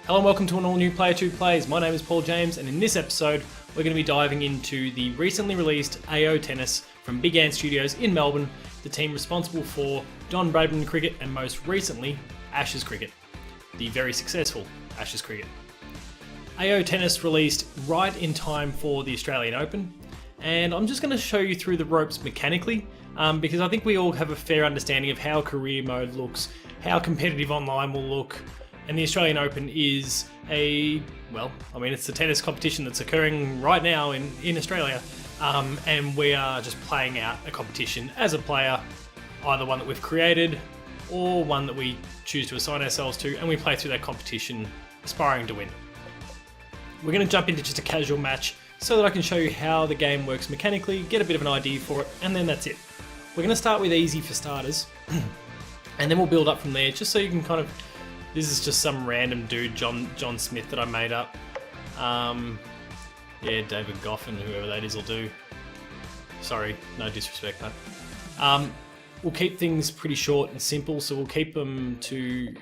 Hello and welcome to an all new Player 2 Plays. My name is Paul James, and in this episode we're going to be diving into the recently released AO Tennis from BigAnt Studios in Melbourne, the team responsible for Don Bradman Cricket and most recently Ashes Cricket, the very successful Ashes Cricket. AO Tennis released right in time for the Australian Open, and I'm just going to show you through the ropes mechanically, because I think we all have a fair understanding of how career mode looks, how competitive online will look. And the Australian Open is it's the tennis competition that's occurring right now in Australia. And we are just playing out a competition as a player, either one that we've created or one that we choose to assign ourselves to, and we play through that competition aspiring to win. We're going to jump into just a casual match so that I can show you how the game works mechanically, get a bit of an idea for it, and then that's it. We're going to start with easy for starters, and then we'll build up from there, just so you can kind of... This is just some random dude, John Smith, that I made up. David Goffin, whoever that is, will do. Sorry, no disrespect, mate. We'll keep things pretty short and simple, so we'll keep them to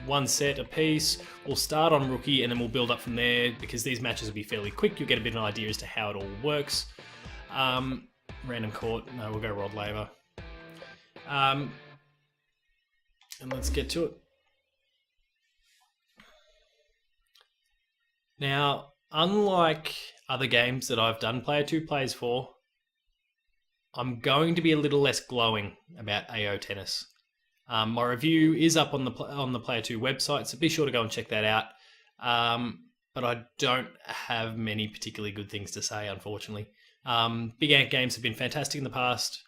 one set a piece. We'll start on rookie, and then we'll build up from there, because these matches will be fairly quick. You'll get a bit of an idea as to how it all works. Random court, no, we'll go Rod Laver. And let's get to it. Now, unlike other games that I've done Player 2 plays for, I'm going to be a little less glowing about AO Tennis. My review is up on the Player 2 website, so be sure to go and check that out. But I don't have many particularly good things to say, unfortunately. BigAnt games have been fantastic in the past.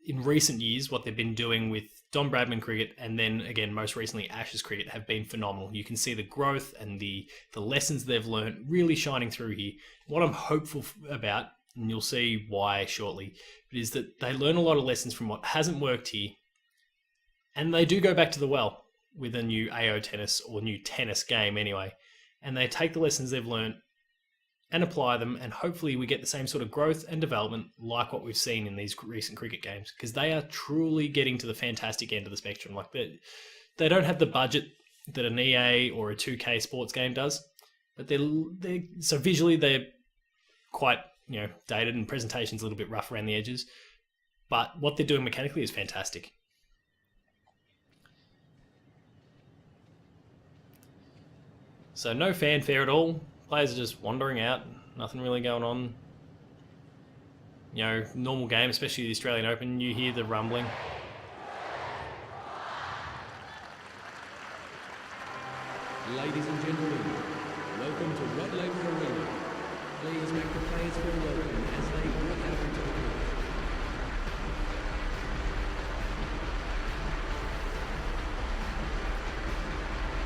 In recent years, what they've been doing with Don Bradman Cricket and then again most recently Ashes Cricket have been phenomenal. You can see the growth and the lessons they've learned really shining through here. What I'm hopeful about, and you'll see why shortly, is that they learn a lot of lessons from what hasn't worked here, and they do go back to the well with a new AO Tennis or new tennis game anyway, and they take the lessons they've learned and apply them, and hopefully we get the same sort of growth and development like what we've seen in these recent cricket games, because they are truly getting to the fantastic end of the spectrum. Like they don't have the budget that an EA or a 2K sports game does, but so visually they're quite dated, and presentation's a little bit rough around the edges, but what they're doing mechanically is fantastic. So no fanfare at all. Players are just wandering out, nothing really going on. Normal game, especially the Australian Open, you hear the rumbling. Ladies and gentlemen, welcome to Rod Laver Arena. Please make the players feel welcome as they walk out into the court.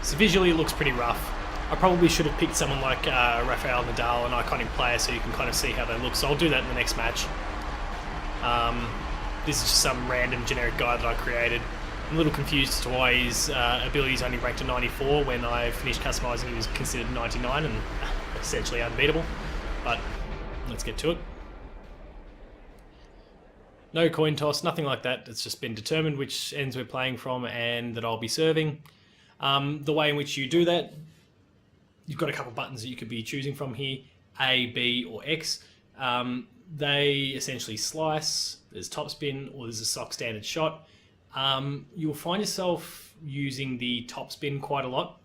So visually it looks pretty rough. I probably should have picked someone like Rafael Nadal, an iconic player, so you can kind of see how they look. So I'll do that in the next match. This is just some random generic guy that I created. I'm a little confused as to why his abilities only ranked to 94 when I finished customizing. He was considered 99 and essentially unbeatable. But let's get to it. No coin toss, nothing like that. It's just been determined which ends we're playing from and that I'll be serving. The way in which you do that, you've got a couple of buttons that you could be choosing from here, A, B, or X. They essentially slice, there's topspin, or there's a stock standard shot. You'll find yourself using the topspin quite a lot,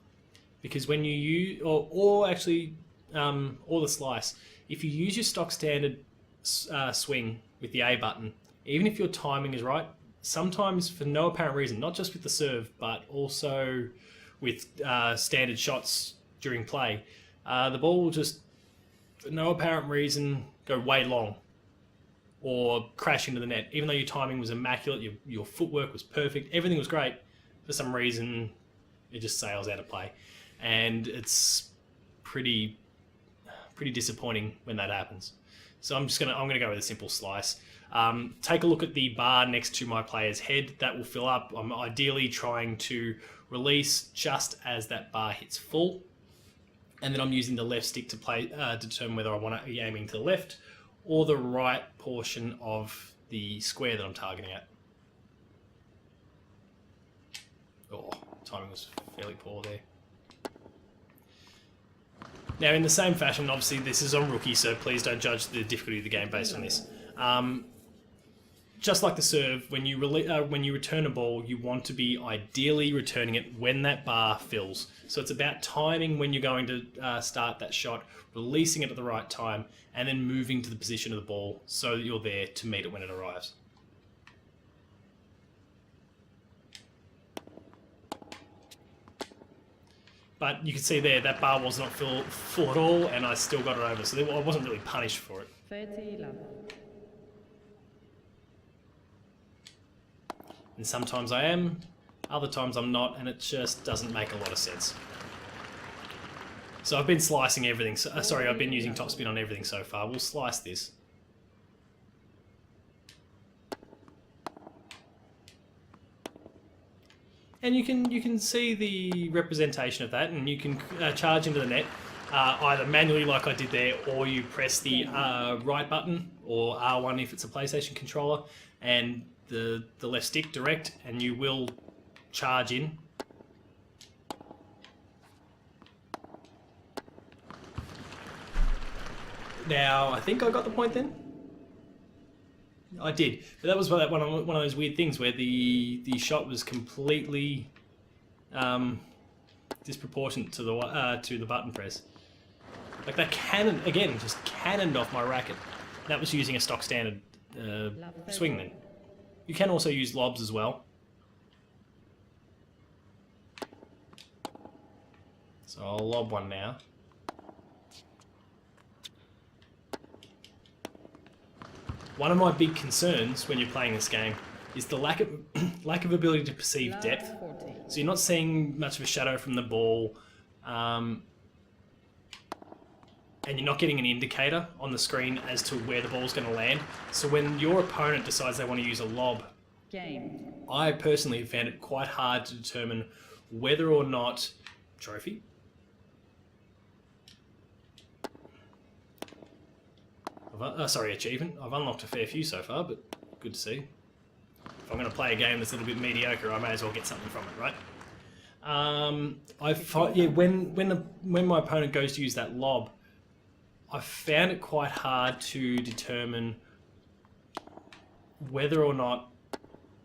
because when you use, or the slice, if you use your stock standard swing with the A button, even if your timing is right, sometimes for no apparent reason, not just with the serve, but also with standard shots during play, the ball will just, for no apparent reason, go way long or crash into the net. Even though your timing was immaculate, your footwork was perfect, everything was great, for some reason it just sails out of play. And it's pretty disappointing when that happens. So I'm gonna go with a simple slice. Take a look at the bar next to my player's head. That will fill up. I'm ideally trying to release just as that bar hits full. And then I'm using the left stick to determine whether I want to be aiming to the left or the right portion of the square that I'm targeting at. Oh, timing was fairly poor there. Now, in the same fashion, obviously this is on rookie, so please don't judge the difficulty of the game based on this. Just like the serve, when you return a ball, you want to be ideally returning it when that bar fills. So it's about timing when you're going to start that shot, releasing it at the right time, and then moving to the position of the ball so that you're there to meet it when it arrives. But you can see there, that bar was not full at all, and I still got it over, so I wasn't really punished for it. 30 love. And sometimes I am, other times I'm not, and it just doesn't make a lot of sense. So I've been slicing everything, sorry, I've been using topspin on everything so far. We'll slice this. And you can see the representation of that, and you can charge into the net either manually like I did there, or you press the right button, or R1 if it's a PlayStation controller, and the left stick direct, and you will charge in. Now, I think I got the point then. I did, but that was one of those weird things where the shot was completely disproportionate to the button press. Like that cannon again, just cannoned off my racket. That was using a stock standard swing then. You can also use lobs as well. So I'll lob one now. One of my big concerns when you're playing this game is the lack of ability to perceive depth. So you're not seeing much of a shadow from the ball, and you're not getting an indicator on the screen as to where the ball's going to land. So when your opponent decides they want to use a lob, I personally have found it quite hard to determine whether or not trophy. Sorry, achievement. I've unlocked a fair few so far, but good to see. If I'm going to play a game that's a little bit mediocre, I may as well get something from it, right? When my opponent goes to use that lob, I found it quite hard to determine whether or not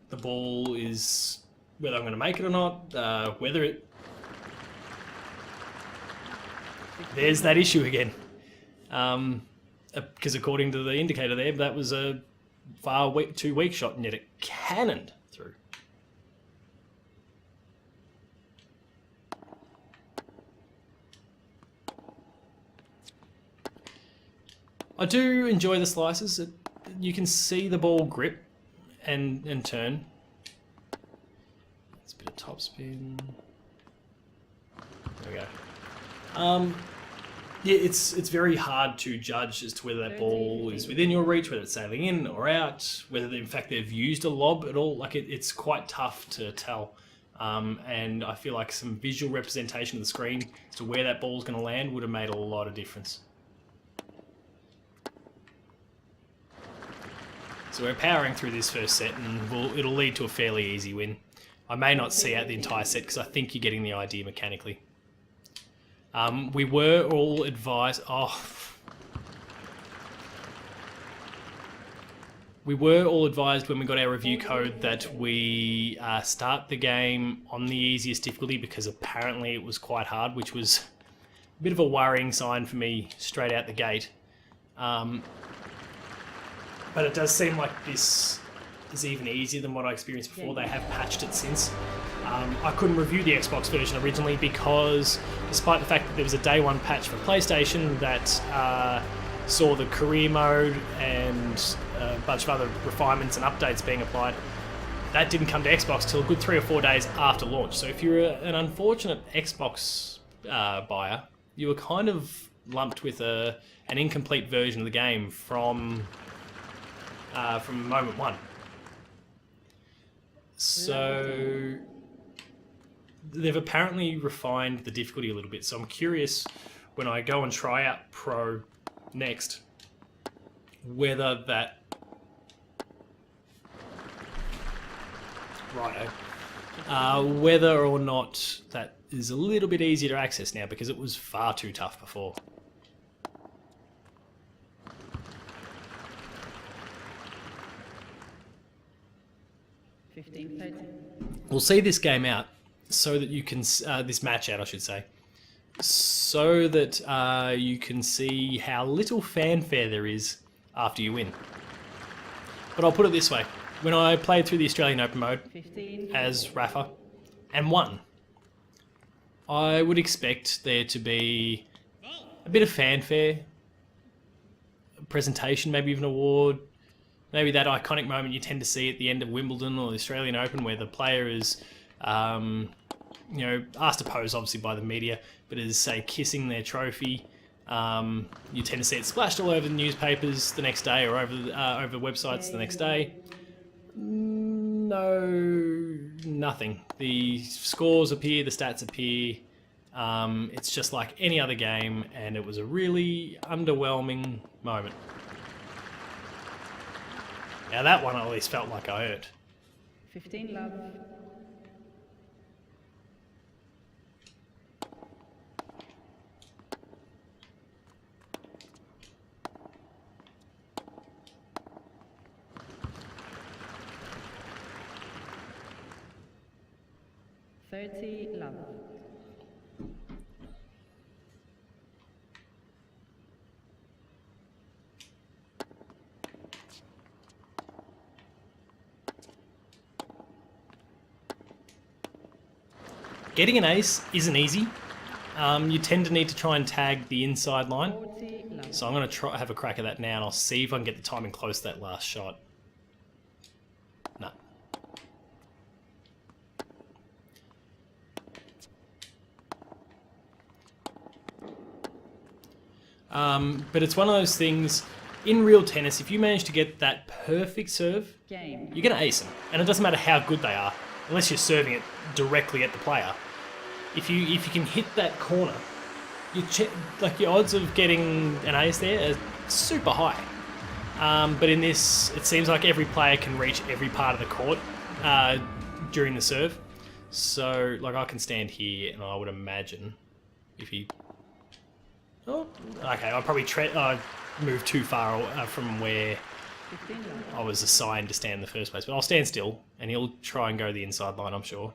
the ball is, whether I'm going to make it or not, whether it... There's that issue again. Because according to the indicator there, that was a far too weak shot, and yet it cannoned through. I do enjoy the slices. You can see the ball grip and turn. It's a bit of topspin. There we go. Yeah, it's very hard to judge as to whether that ball is within your reach, whether it's sailing in or out, whether in fact they've used a lob at all. Like it's quite tough to tell. And I feel like some visual representation of the screen as to where that ball's going to land would have made a lot of difference. So we're powering through this first set, and it'll lead to a fairly easy win. I may not see out the entire set because I think you're getting the idea mechanically. We were all advised... We were all advised when we got our review code that we start the game on the easiest difficulty because apparently it was quite hard, which was a bit of a worrying sign for me straight out the gate. But it does seem like this is even easier than what I experienced before. They have patched it since. I couldn't review the Xbox version originally because, despite the fact that there was a day one patch for PlayStation that saw the career mode and a bunch of other refinements and updates being applied, that didn't come to Xbox till a good 3 or 4 days after launch. So if you're an unfortunate Xbox buyer, you were kind of lumped with an incomplete version of the game from moment one. So they've apparently refined the difficulty a little bit. So I'm curious when I go and try out Pro next, whether that... Righto. Whether or not that is a little bit easier to access now because it was far too tough before. We'll see this game out so that you can, this match out I should say, so that you can see how little fanfare there is after you win. But I'll put it this way, when I played through the Australian Open mode as Rafa and won, I would expect there to be a bit of fanfare, a presentation, maybe even an award, maybe that iconic moment you tend to see at the end of Wimbledon or the Australian Open where the player is, you know, asked to pose obviously by the media, but is, say, kissing their trophy. You tend to see it splashed all over the newspapers the next day or over websites the next day. No, nothing. The scores appear, the stats appear. It's just like any other game, and it was a really underwhelming moment. Now that one at least felt like I earned. 15 love. Love. Getting an ace isn't easy. You tend to need to try and tag the inside line. So I'm going to have a crack at that now and I'll see if I can get the timing close to that last shot. No. But it's one of those things, in real tennis, if you manage to get that perfect serve, you're going to ace them. And it doesn't matter how good they are, unless you're serving it directly at the player. If you can hit that corner, like your odds of getting an ace there are super high. But in this, it seems like every player can reach every part of the court during the serve. So, like, I can stand here, and I would imagine if he... Oh, okay, I probably moved too far from where I was assigned to stand in the first place. But I'll stand still, and he'll try and go the inside line, I'm sure.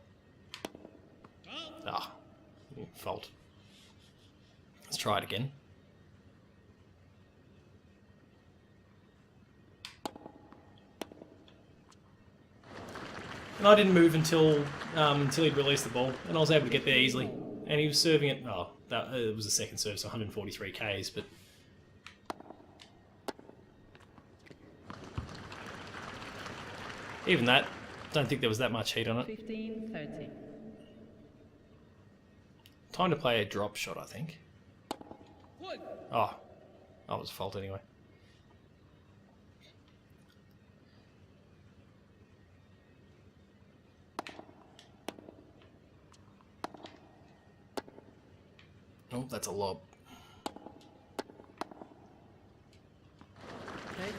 Ah, fault. Let's try it again. And I didn't move until he'd released the ball, and I was able to get there easily. And he was serving it. Oh, it was a second serve, so 143 Ks. But even that, don't think there was that much heat on it. 15-30. Time to play a drop shot, I think. Oh, that was a fault anyway. Oh, that's a lob.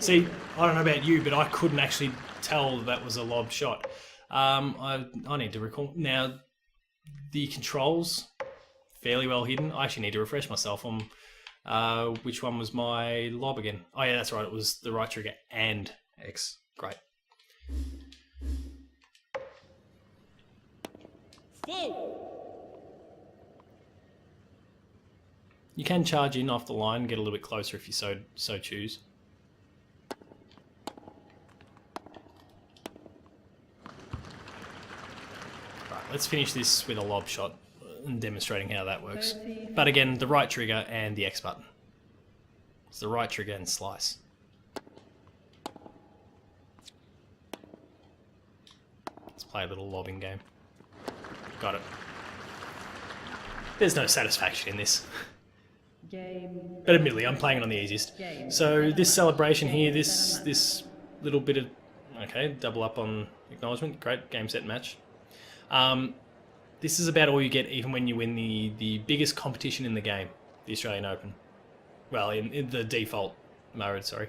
See, I don't know about you, but I couldn't actually tell that was a lob shot. I need to recall. Now, the controls, fairly well hidden. I actually need to refresh myself on which one was my lob again. Oh yeah, that's right, it was the right trigger and X. Great. You can charge in off the line, get a little bit closer if you so choose. Right, let's finish this with a lob shot and demonstrating how that works. But again, the right trigger and the X button. It's the right trigger and slice. Let's play a little lobbing game. Got it. There's no satisfaction in this. But admittedly, I'm playing it on the easiest. So this celebration here, this little bit of... Okay, double up on acknowledgement. Great, game, set, match. This is about all you get even when you win the biggest competition in the game, the Australian Open. Well, in the default mode, sorry.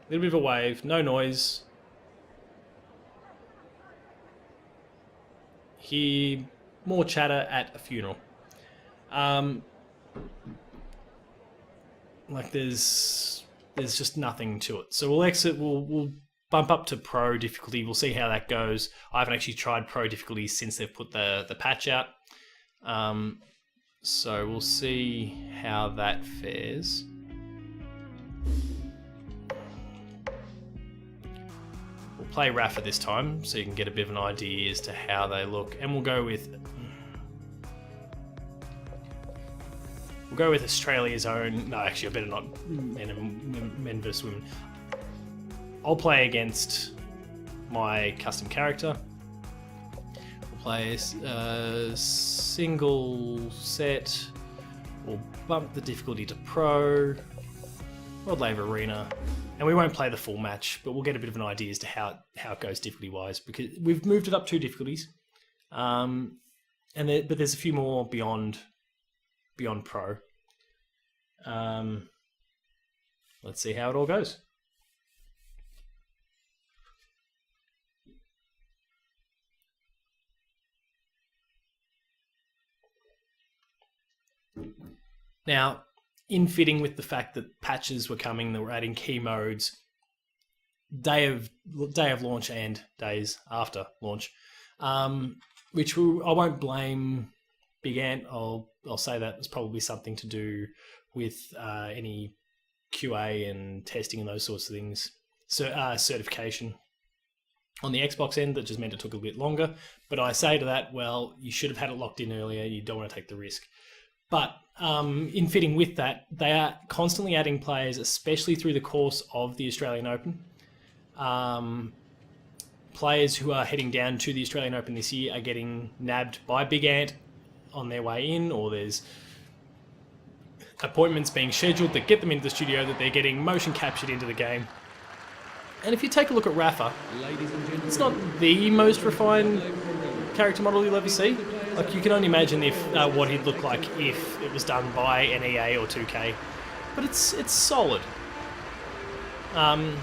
A little bit of a wave, no noise. hear more chatter at a funeral. Like there's just nothing to it. So we'll exit. We'll bump up to pro difficulty. We'll see how that goes. I haven't actually tried pro difficulty since they've put the patch out. So we'll see how that fares. We'll play Rafa this time, so you can get a bit of an idea as to how they look, and we'll go with Australia's own. No, actually, I better not men versus women. I'll play against my custom character. We'll play a single set. We'll bump the difficulty to pro. World Lave Arena. And we won't play the full match, but we'll get a bit of an idea as to how it goes difficulty-wise, because we've moved it up 2 difficulties. But there's a few more beyond pro. Let's see how it all goes. Now, in fitting with the fact that patches were coming that were adding key modes, day of launch and days after launch, which I won't blame BigAnt. I'll say that was probably something to do with any QA and testing and those sorts of things. So certification on the Xbox end, that just meant it took a bit longer. But I say to that, well, you should have had it locked in earlier. You don't want to take the risk. But in fitting with that, they are constantly adding players, especially through the course of the Australian Open. Players who are heading down to the Australian Open this year are getting nabbed by BigAnt on their way in, or there's appointments being scheduled that get them into the studio, that they're getting motion captured into the game. And if you take a look at Rafa, it's not the most refined character model you'll ever see. Like, you can only imagine if what he'd look like if it was done by NEA or 2K. But it's solid.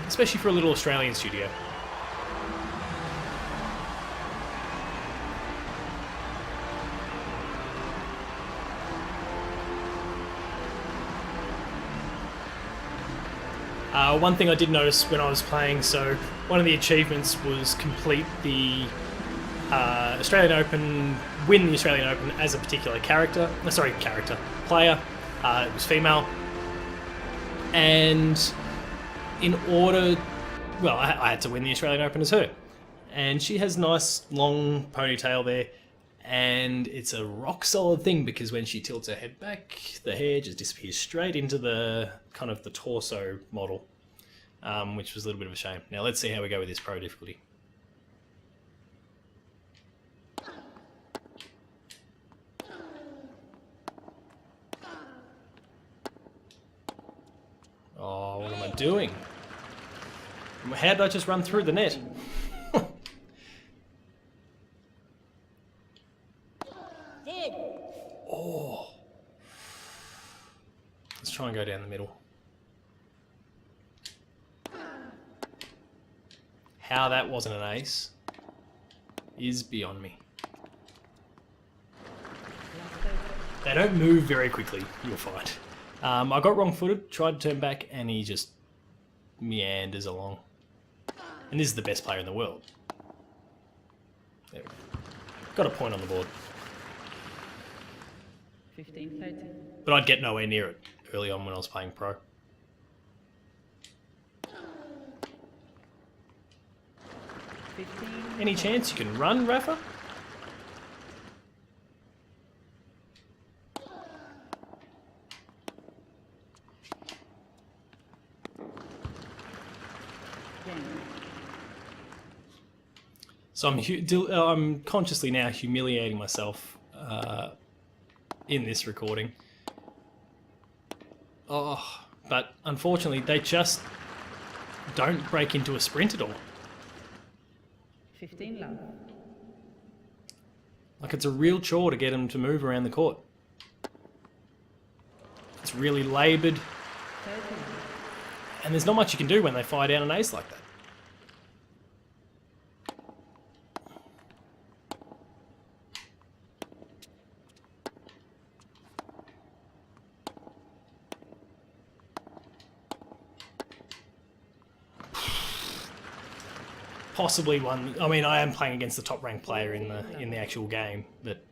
Especially for a little Australian studio. One thing I did notice when I was playing, so one of the achievements was complete the Australian Open, win the Australian Open as a particular player. It was female. And in order, well, I had to win the Australian Open as her. And she has nice long ponytail there. And it's a rock solid thing, because when she tilts her head back, the hair just disappears straight into the kind of the torso model, which was a little bit of a shame. Now let's see how we go with this pro difficulty. Oh, what am I doing? How did I just run through the net? Oh. Let's try and go down the middle. How that wasn't an ace is beyond me. They don't move very quickly, you'll find. I got wrong-footed, tried to turn back, and he just meanders along. And this is the best player in the world. There we go. Got a point on the board. 15-30. But I'd get nowhere near it early on when I was playing pro. 15. Any chance you can run, Rafa? So I'm consciously now humiliating myself in this recording. Oh, but unfortunately they just don't break into a sprint at all. 15 love. Like, it's a real chore to get them to move around the court. It's really laboured. 30. And there's not much you can do when they fire down an ace like that. possibly one. I mean, I am playing against the top ranked player in the actual game, but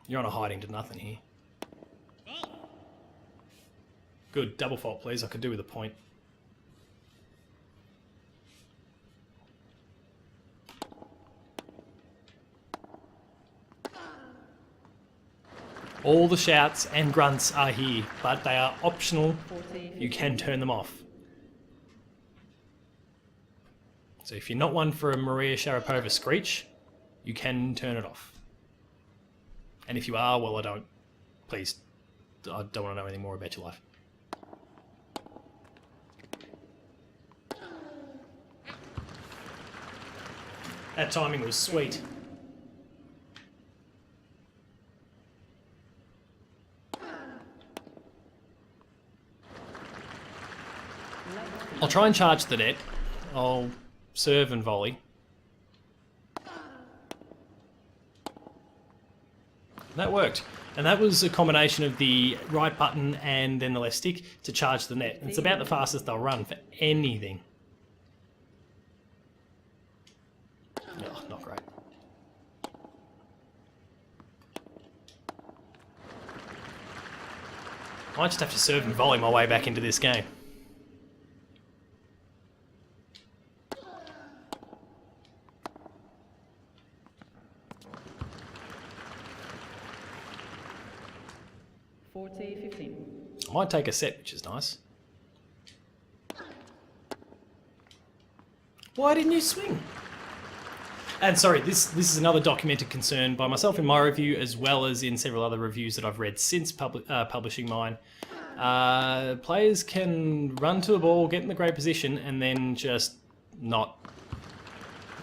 you're on a hiding to nothing here. Good, double fault, please. I could do with a point. All the shouts and grunts are here, but they are optional. 40, You can turn them off. So if you're not one for a Maria Sharapova screech, you can turn it off. And if you are, well, I don't want to know anything more about your life. That timing was sweet. I'll try and charge the net. I'll serve and volley. That worked. And that was a combination of the right button and then the left stick to charge the net. It's about the fastest they'll run for anything. Oh, not great. I might just have to serve and volley my way back into this game. I might take a set, which is nice. Why didn't you swing? And sorry, this is another documented concern by myself in my review, as well as in several other reviews that I've read since publishing mine. Players can run to the ball, get in the great position, and then just not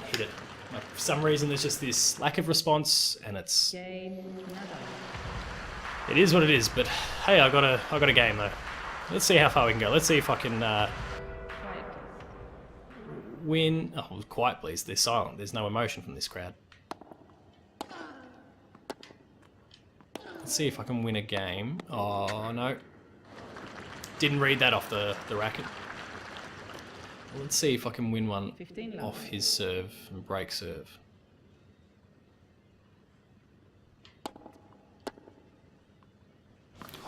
hit it. Like, for some reason, there's just this lack of response, and it's... It is what it is, but hey, I got a game though. Let's see how far we can go. Let's see if I can win. Oh, quiet, please. They're silent. There's no emotion from this crowd. Let's see if I can win a game. Oh no, didn't read that off the racket. Let's see if I can win one off his serve and break serve.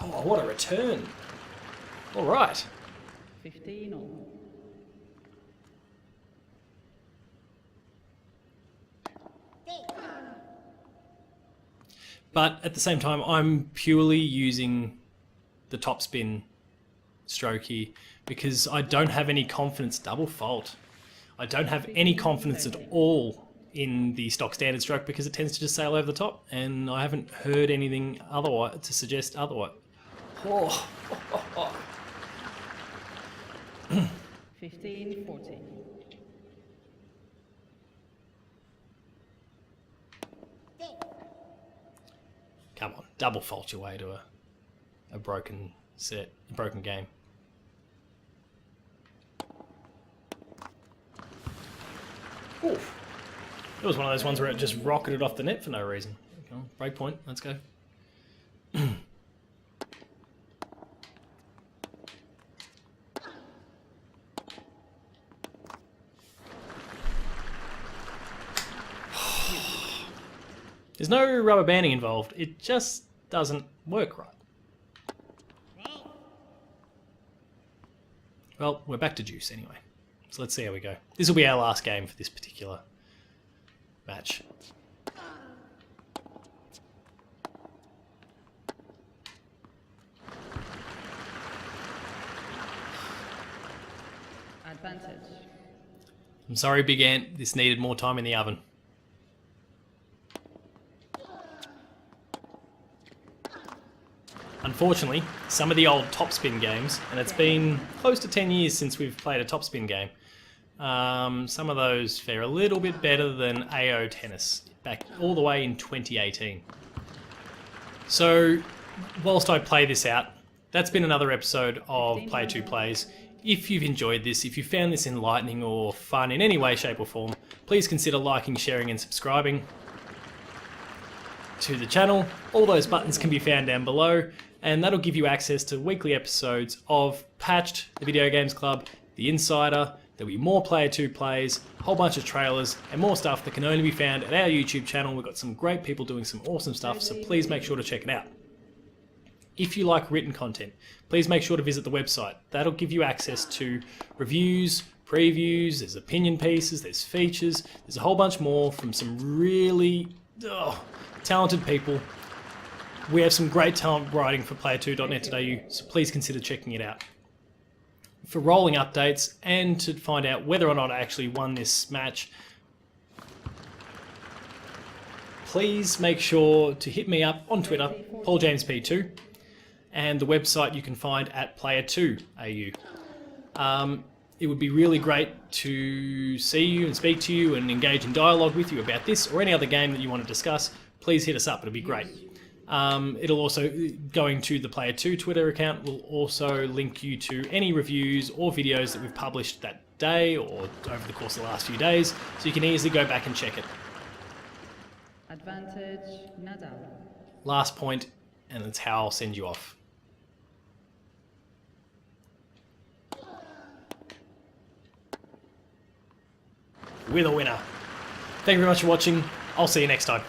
Oh, what a return. All right. 15 or... But at the same time, I'm purely using the topspin stroke here because I don't have any confidence. Double fault. I don't have any confidence at all in the stock standard stroke because it tends to just sail over the top, and I haven't heard anything otherwise to suggest otherwise. Oh. 15, 14. Come on, double fault your way to a broken set, a broken game. Oof. It was one of those ones where it just rocketed off the net for no reason. Okay, break point, let's go. There's no rubber banding involved. It just doesn't work right. Well, we're back to juice anyway. So let's see how we go. This will be our last game for this particular match. Advantage. I'm sorry, Big Ant. This needed more time in the oven. Unfortunately, some of the old topspin games, and it's been close to 10 years since we've played a topspin game, some of those fare a little bit better than AO Tennis, back all the way in 2018. So, whilst I play this out, that's been another episode of Play 2 Plays. If you've enjoyed this, if you found this enlightening or fun in any way, shape or form, please consider liking, sharing and subscribing to the channel. All those buttons can be found down below, and that'll give you access to weekly episodes of Patched, the Video Games Club, The Insider, There'll be more Player 2 plays, a whole bunch of trailers, and more stuff that can only be found at our YouTube channel. We've got some great people doing some awesome stuff, so please make sure to check it out. If you like written content, please make sure to visit the website. That'll give you access to reviews, previews, there's opinion pieces, there's features, there's a whole bunch more from some really talented people. We have some great talent writing for player2.net.au, so please consider checking it out. For rolling updates and to find out whether or not I actually won this match, please make sure to hit me up on Twitter, PaulJamesP2, and the website you can find at player2.au. It would be really great to see you and speak to you and engage in dialogue with you about this or any other game that you want to discuss. Please hit us up, it'll be great. It'll also, going to the Player 2 Twitter account, will also link you to any reviews or videos that we've published that day or over the course of the last few days, so you can easily go back and check it. Advantage, Nadal. Last point, and that's how I'll send you off. We're the winner. Thank you very much for watching. I'll see you next time.